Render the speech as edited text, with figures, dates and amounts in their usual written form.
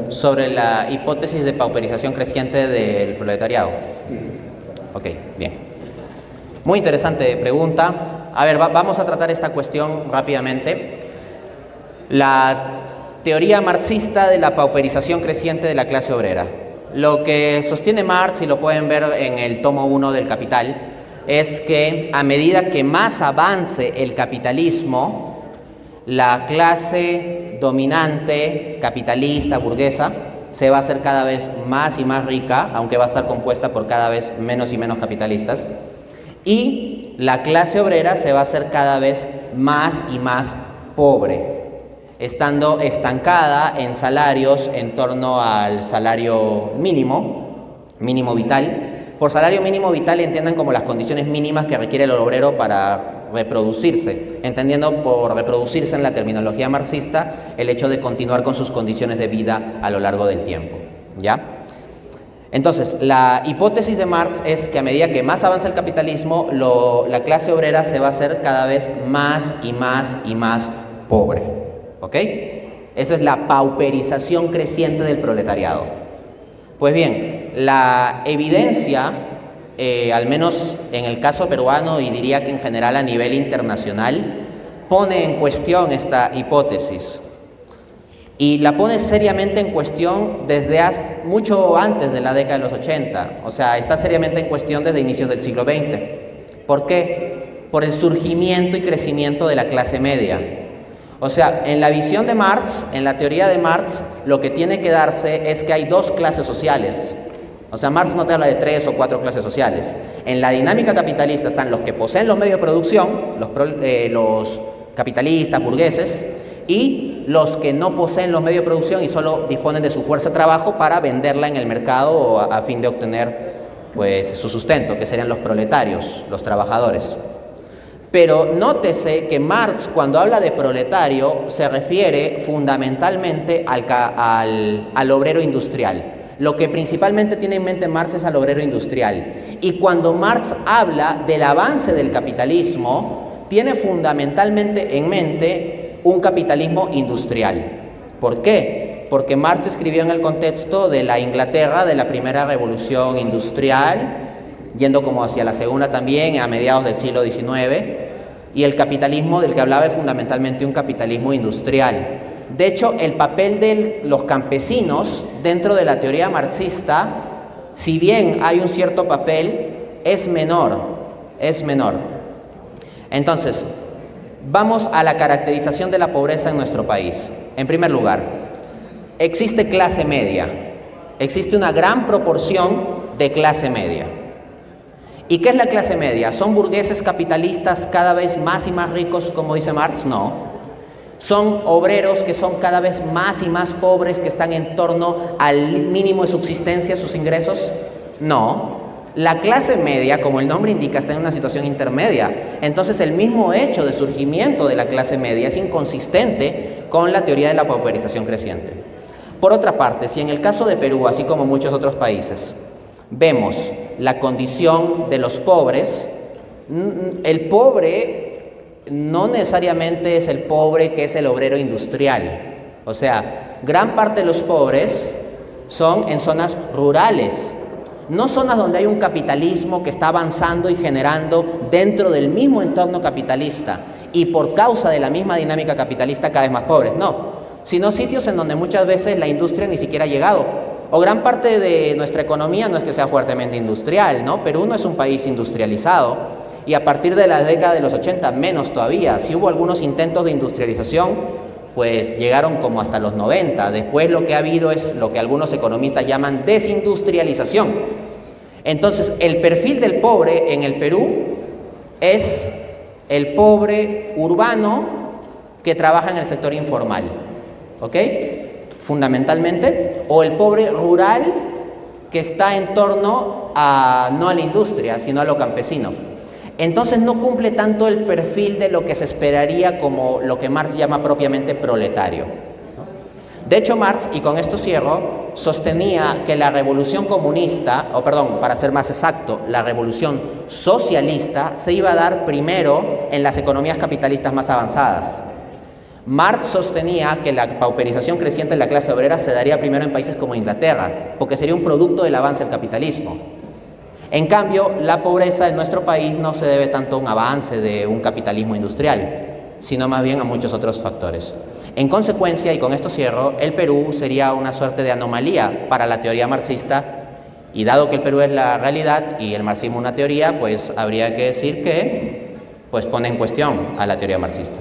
Sobre la hipótesis de pauperización creciente del proletariado. Sí. Ok, bien. Muy interesante pregunta. A ver, vamos a tratar esta cuestión rápidamente. La teoría marxista de la pauperización creciente de la clase obrera. Lo que sostiene Marx, y lo pueden ver en el tomo 1 del Capital, es que a medida que más avance el capitalismo, la clase dominante, capitalista, burguesa, se va a hacer cada vez más y más rica, aunque va a estar compuesta por cada vez menos y menos capitalistas, y la clase obrera se va a hacer cada vez más y más pobre, estando estancada en salarios en torno al salario mínimo vital. Por salario mínimo vital entiendan como las condiciones mínimas que requiere el obrero para reproducirse, entendiendo por reproducirse en la terminología marxista el hecho de continuar con sus condiciones de vida a lo largo del tiempo, ¿ya? Entonces, la hipótesis de Marx es que a medida que más avanza el capitalismo, la clase obrera se va a hacer cada vez más y más y más pobre, ¿ok? Esa es la pauperización creciente del proletariado. Pues bien, la evidencia, al menos en el caso peruano y diría que en general a nivel internacional, pone en cuestión esta hipótesis. Y la pone seriamente en cuestión desde mucho antes de la década de los 80. O sea, está seriamente en cuestión desde inicios del siglo XX. ¿Por qué? Por el surgimiento y crecimiento de la clase media. O sea, en la visión de Marx, en la teoría de Marx, lo que tiene que darse es que hay dos clases sociales. O sea, Marx no te habla de 3 o 4 clases sociales. En la dinámica capitalista están los que poseen los medios de producción, los capitalistas, burgueses, y los que no poseen los medios de producción y solo disponen de su fuerza de trabajo para venderla en el mercado a fin de obtener pues, su sustento, que serían los proletarios, los trabajadores. Pero nótese que Marx, cuando habla de proletario, se refiere fundamentalmente al obrero industrial. Lo que principalmente tiene en mente Marx es al obrero industrial. Y cuando Marx habla del avance del capitalismo, tiene fundamentalmente en mente un capitalismo industrial. ¿Por qué? Porque Marx escribió en el contexto de la Inglaterra de la primera revolución industrial, yendo como hacia la segunda también, a mediados del siglo XIX, y el capitalismo del que hablaba es fundamentalmente un capitalismo industrial. De hecho, el papel de los campesinos dentro de la teoría marxista, si bien hay un cierto papel, es menor. Entonces, vamos a la caracterización de la pobreza en nuestro país. En primer lugar, existe clase media, existe una gran proporción de clase media. ¿Y qué es la clase media? ¿Son burgueses capitalistas cada vez más y más ricos, como dice Marx? No. ¿Son obreros que son cada vez más y más pobres, que están en torno al mínimo de subsistencia, sus ingresos? No. La clase media, como el nombre indica, está en una situación intermedia. Entonces, el mismo hecho de surgimiento de la clase media es inconsistente con la teoría de la pauperización creciente. Por otra parte, si en el caso de Perú, así como muchos otros países, vemos la condición de los pobres, el pobre no necesariamente es el pobre que es el obrero industrial. O sea, gran parte de los pobres son en zonas rurales, no zonas donde hay un capitalismo que está avanzando y generando dentro del mismo entorno capitalista y por causa de la misma dinámica capitalista cada vez más pobres, no, sino sitios en donde muchas veces la industria ni siquiera ha llegado. O gran parte de nuestra economía no es que sea fuertemente industrial, ¿no? Perú no es un país industrializado y a partir de la década de los 80 menos todavía. Si hubo algunos intentos de industrialización, pues llegaron como hasta los 90. Después lo que ha habido es lo que algunos economistas llaman desindustrialización. Entonces, el perfil del pobre en el Perú es el pobre urbano que trabaja en el sector informal, ¿ok? Fundamentalmente, o el pobre rural que está en torno no a la industria, sino a lo campesino. Entonces no cumple tanto el perfil de lo que se esperaría como lo que Marx llama propiamente proletario. De hecho, Marx, y con esto cierro, sostenía que la revolución comunista, para ser más exacto, la revolución socialista se iba a dar primero en las economías capitalistas más avanzadas. Marx sostenía que la pauperización creciente de la clase obrera se daría primero en países como Inglaterra, porque sería un producto del avance del capitalismo. En cambio, la pobreza en nuestro país no se debe tanto a un avance de un capitalismo industrial, sino más bien a muchos otros factores. En consecuencia, y con esto cierro, el Perú sería una suerte de anomalía para la teoría marxista, y dado que el Perú es la realidad y el marxismo una teoría, pues habría que decir que pone en cuestión a la teoría marxista.